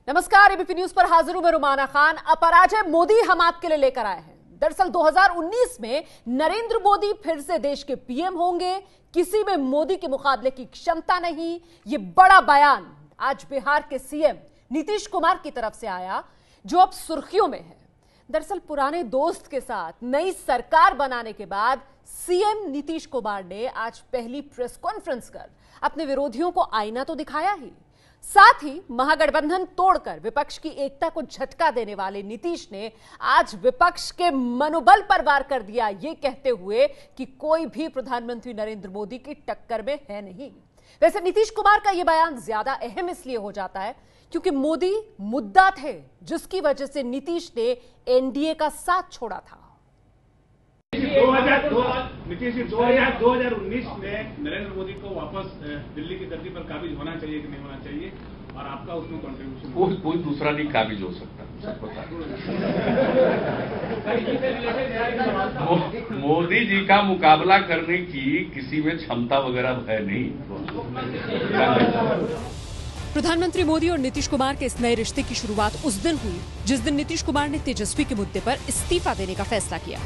नमस्कार, ABP news पर हाजिर हूं मैं रुमाना खान। अपराजय मोदी हम आपके लिए लेकर आए हैं। दरअसल 2019 में नरेंद्र मोदी फिर से देश के पीएम होंगे। किसी में मोदी के मुकाबले की क्षमता नहीं। ये बड़ा बयान आज बिहार के सीएम नीतीश कुमार की तरफ से आया, जो अब सुर्खियों में है। दरअसल पुराने दोस्त के साथ नई सरकार बनाने के बाद सीएम नीतीश कुमार ने आज पहली प्रेस कॉन्फ्रेंस कर अपने विरोधियों को आईना तो दिखाया ही, साथ ही महागठबंधन तोड़कर विपक्ष की एकता को झटका देने वाले नीतीश ने आज विपक्ष के मनोबल पर वार कर दिया, ये कहते हुए कि कोई भी प्रधानमंत्री नरेंद्र मोदी की टक्कर में है नहीं। वैसे नीतीश कुमार का यह बयान ज्यादा अहम इसलिए हो जाता है क्योंकि मोदी मुद्दा थे, जिसकी वजह से नीतीश ने एनडीए का साथ छोड़ा था। नीतीश जी 2019 में नरेंद्र मोदी को वापस दिल्ली की धरती पर काबिज होना चाहिए कि नहीं होना चाहिए, और आपका उसमें कंट्रीब्यूशन? कोई दूसरा नहीं काबिज हो सकता, सब पता है। मोदी जी का मुकाबला करने की किसी में क्षमता वगैरह है नहीं। प्रधानमंत्री मोदी और नीतीश कुमार के इस नए रिश्ते की शुरुआत उस दिन हुई जिस दिन नीतीश कुमार ने तेजस्वी के मुद्दे पर इस्तीफा देने का फैसला किया।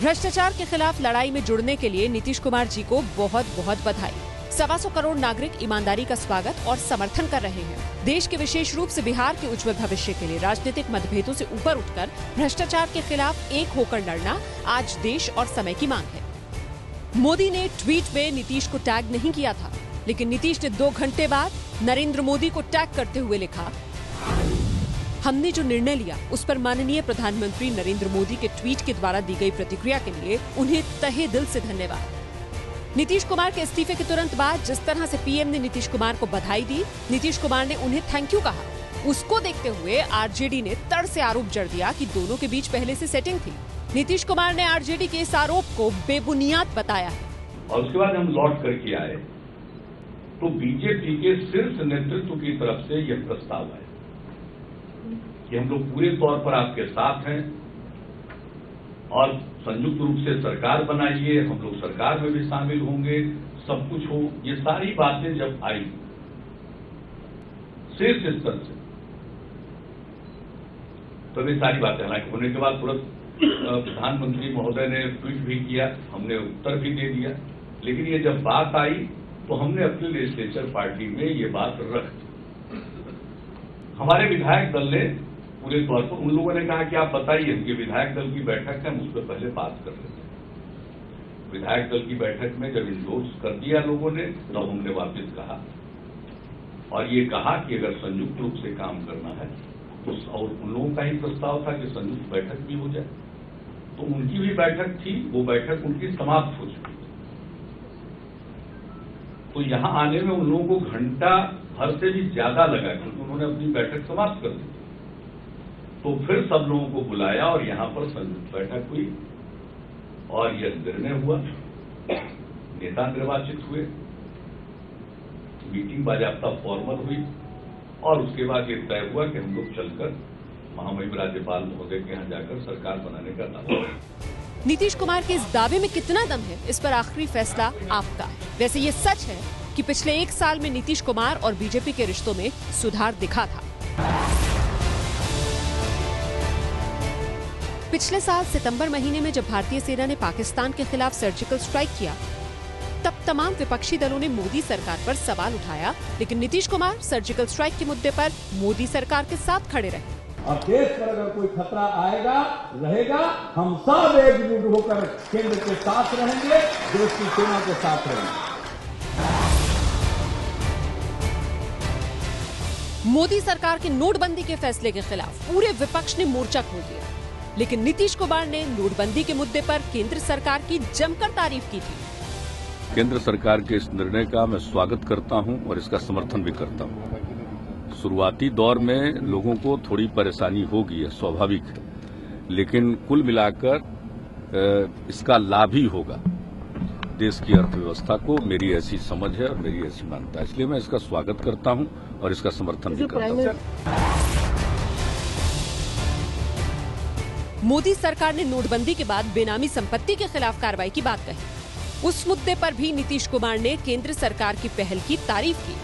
भ्रष्टाचार के खिलाफ लड़ाई में जुड़ने के लिए नीतीश कुमार जी को बहुत बहुत बधाई। 125 करोड़ नागरिक ईमानदारी का स्वागत और समर्थन कर रहे हैं। देश के विशेष रूप से बिहार के उज्जवल भविष्य के लिए राजनीतिक मतभेदों से ऊपर उठकर भ्रष्टाचार के खिलाफ एक होकर लड़ना आज देश और समय की मांग है। मोदी ने ट्वीट में नीतीश को टैग नहीं किया था, लेकिन नीतीश ने 2 घंटे बाद नरेंद्र मोदी को टैग करते हुए लिखा, हमने जो निर्णय लिया उस पर माननीय प्रधानमंत्री नरेंद्र मोदी के ट्वीट के द्वारा दी गई प्रतिक्रिया के लिए उन्हें तहे दिल से धन्यवाद। नीतीश कुमार के इस्तीफे के तुरंत बाद जिस तरह से पीएम ने नीतीश कुमार को बधाई दी, नीतीश कुमार ने उन्हें थैंक यू कहा। उसको देखते हुए आरजेडी ने तड़ से आरोप जड़ दिया कि दोनों के बीच पहले से सेटिंग थी। नीतीश कुमार ने आरजेडी के इस आरोप को बेबुनियाद बताया है। और उसके बाद हम लौट करके आए तो बीजेपी के शीर्ष नेतृत्व की तरफ से यह प्रस्ताव आया कि हम लोग पूरे तौर पर आपके साथ हैं और संयुक्त रूप से सरकार बनाइए, हम लोग सरकार में भी शामिल होंगे, सब कुछ हो। ये सारी बातें जब आई शीर्ष स्तर से, तो ये सारी बातें हालांकि होने के बाद तुरंत प्रधानमंत्री महोदय ने ट्वीट भी किया, हमने उत्तर भी दे दिया, लेकिन ये जब बात आई तो हमने अपने लेजिस्लेचर पार्टी में ये बात रख दी। हमारे विधायक दल ने पूरे तौर पर, उन लोगों ने कहा कि आप बताइए, उनके विधायक दल की बैठक है, हम उस पर पहले बात कर लेते हैं। विधायक दल की बैठक में जब इंडोर्स कर दिया लोगों ने, तब हमने वापस कहा और ये कहा कि अगर संयुक्त रूप से काम करना है तो, और उन लोगों का ही प्रस्ताव था कि संयुक्त बैठक भी हो जाए, तो उनकी भी बैठक थी, वो बैठक उनकी समाप्त हो चुकी। तो यहां आने में उन लोगों को घंटा भर से भी ज्यादा लगा क्योंकि उन्होंने अपनी बैठक समाप्त कर दी। तो फिर सब लोगों को बुलाया और यहां पर संयुक्त बैठक हुई और यह निर्णय हुआ, नेता निर्वाचित हुए, मीटिंग बाजाबता फॉर्मल हुई और उसके बाद ये तय हुआ कि हम लोग चलकर महामहिम राज्यपाल महोदय के यहां जाकर सरकार बनाने का दावा। नीतीश कुमार के इस दावे में कितना दम है, इस पर आखिरी फैसला आपका है। वैसे ये सच है कि पिछले 1 साल में नीतीश कुमार और बीजेपी के रिश्तों में सुधार दिखा था। पिछले साल सितंबर महीने में जब भारतीय सेना ने पाकिस्तान के खिलाफ सर्जिकल स्ट्राइक किया, तब तमाम विपक्षी दलों ने मोदी सरकार पर सवाल उठाया, लेकिन नीतीश कुमार सर्जिकल स्ट्राइक के मुद्दे पर मोदी सरकार के साथ खड़े रहे। अब देश पर अगर कोई खतरा आएगा रहेगा, हम सब एकजुट होकर केंद्र के साथ रहेंगे, देश की सेना के साथ रहेंगे। मोदी सरकार के नोटबंदी के फैसले के खिलाफ पूरे विपक्ष ने मोर्चा खोल दिया, लेकिन नीतीश कुमार ने नोटबंदी के मुद्दे पर केंद्र सरकार की जमकर तारीफ की थी। केंद्र सरकार के इस निर्णय का मैं स्वागत करता हूं और इसका समर्थन भी करता हूं। शुरुआती दौर में लोगों को थोड़ी परेशानी होगी, है स्वाभाविक है, लेकिन कुल मिलाकर इसका लाभ ही होगा देश की अर्थव्यवस्था को। मेरी ऐसी समझ है और मेरी ऐसी मान्यता है, इसलिए मैं इसका स्वागत करता हूं और इसका समर्थन भी करता हूं। मोदी सरकार ने नोटबंदी के बाद बेनामी संपत्ति के खिलाफ कार्रवाई की बात कही। उस मुद्दे पर भी नीतीश कुमार ने केंद्र सरकार की पहल की तारीफ की।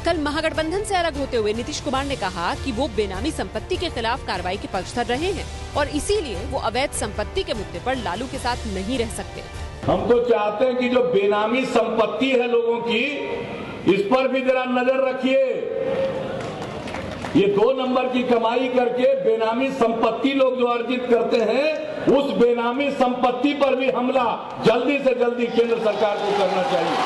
कल महागठबंधन से अलग होते हुए नीतीश कुमार ने कहा कि वो बेनामी संपत्ति के खिलाफ कार्रवाई के पक्षधर रहे हैं और इसीलिए वो अवैध संपत्ति के मुद्दे पर लालू के साथ नहीं रह सकते। हम तो चाहते हैं कि जो बेनामी संपत्ति है लोगों की, इस पर भी जरा नजर रखिए। ये 2 नंबर की कमाई करके बेनामी संपत्ति लोग जो अर्जित करते हैं, उस बेनामी संपत्ति पर भी हमला जल्दी से जल्दी केंद्र सरकार को करना चाहिए।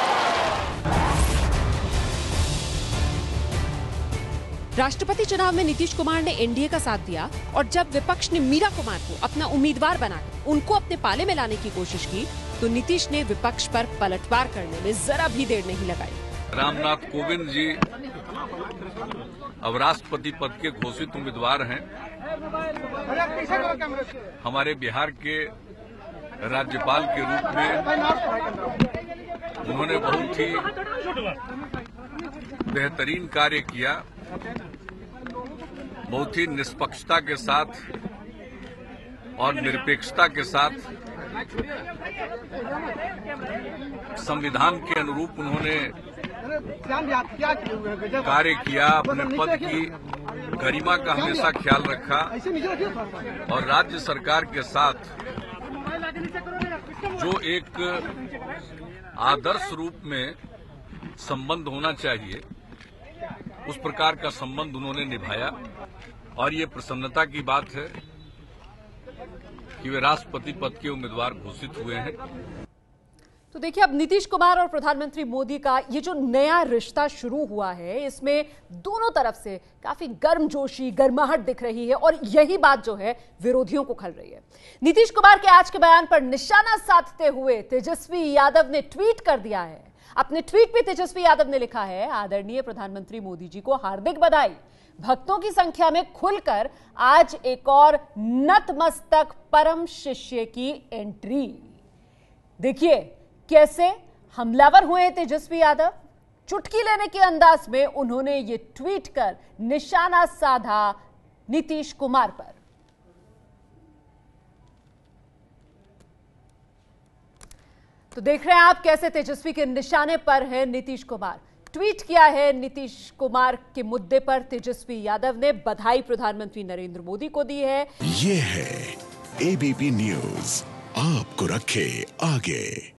राष्ट्रपति चुनाव में नीतीश कुमार ने एनडीए का साथ दिया और जब विपक्ष ने मीरा कुमार को अपना उम्मीदवार बनाकर उनको अपने पाले में लाने की कोशिश की तो नीतीश ने विपक्ष पर पलटवार करने में जरा भी देर नहीं लगाई। रामनाथ कोविंद जी अब राष्ट्रपति पद के घोषित उम्मीदवार हैं। हमारे बिहार के राज्यपाल के रूप में उन्होंने बहुत ही बेहतरीन कार्य किया। बहुत ही निष्पक्षता के साथ और निरपेक्षता के साथ संविधान के अनुरूप उन्होंने कार्य किया। अपने पद की गरिमा का हमेशा ख्याल रखा और राज्य सरकार के साथ जो एक आदर्श रूप में संबंध होना चाहिए, उस प्रकार का संबंध उन्होंने निभाया और ये प्रसन्नता की बात है कि वे राष्ट्रपति पद के उम्मीदवार घोषित हुए हैं। तो देखिए, अब नीतीश कुमार और प्रधानमंत्री मोदी का ये जो नया रिश्ता शुरू हुआ है, इसमें दोनों तरफ से काफी गर्मजोशी, गर्माहट दिख रही है और यही बात जो है विरोधियों को खल रही है। नीतीश कुमार के आज के बयान पर निशाना साधते हुए तेजस्वी यादव ने ट्वीट कर दिया है। अपने ट्वीट में तेजस्वी यादव ने लिखा है, आदरणीय प्रधानमंत्री मोदी जी को हार्दिक बधाई। भक्तों की संख्या में खुलकर आज एक और नतमस्तक परम शिष्य की एंट्री। देखिए कैसे हमलावर हुए तेजस्वी यादव। चुटकी लेने के अंदाज में उन्होंने ये ट्वीट कर निशाना साधा नीतीश कुमार पर। तो देख रहे हैं आप कैसे तेजस्वी के निशाने पर है नीतीश कुमार। ट्वीट किया है नीतीश कुमार के मुद्दे पर तेजस्वी यादव ने। बधाई प्रधानमंत्री नरेंद्र मोदी को दी है। ये है एबीपी न्यूज़, आपको रखे आगे।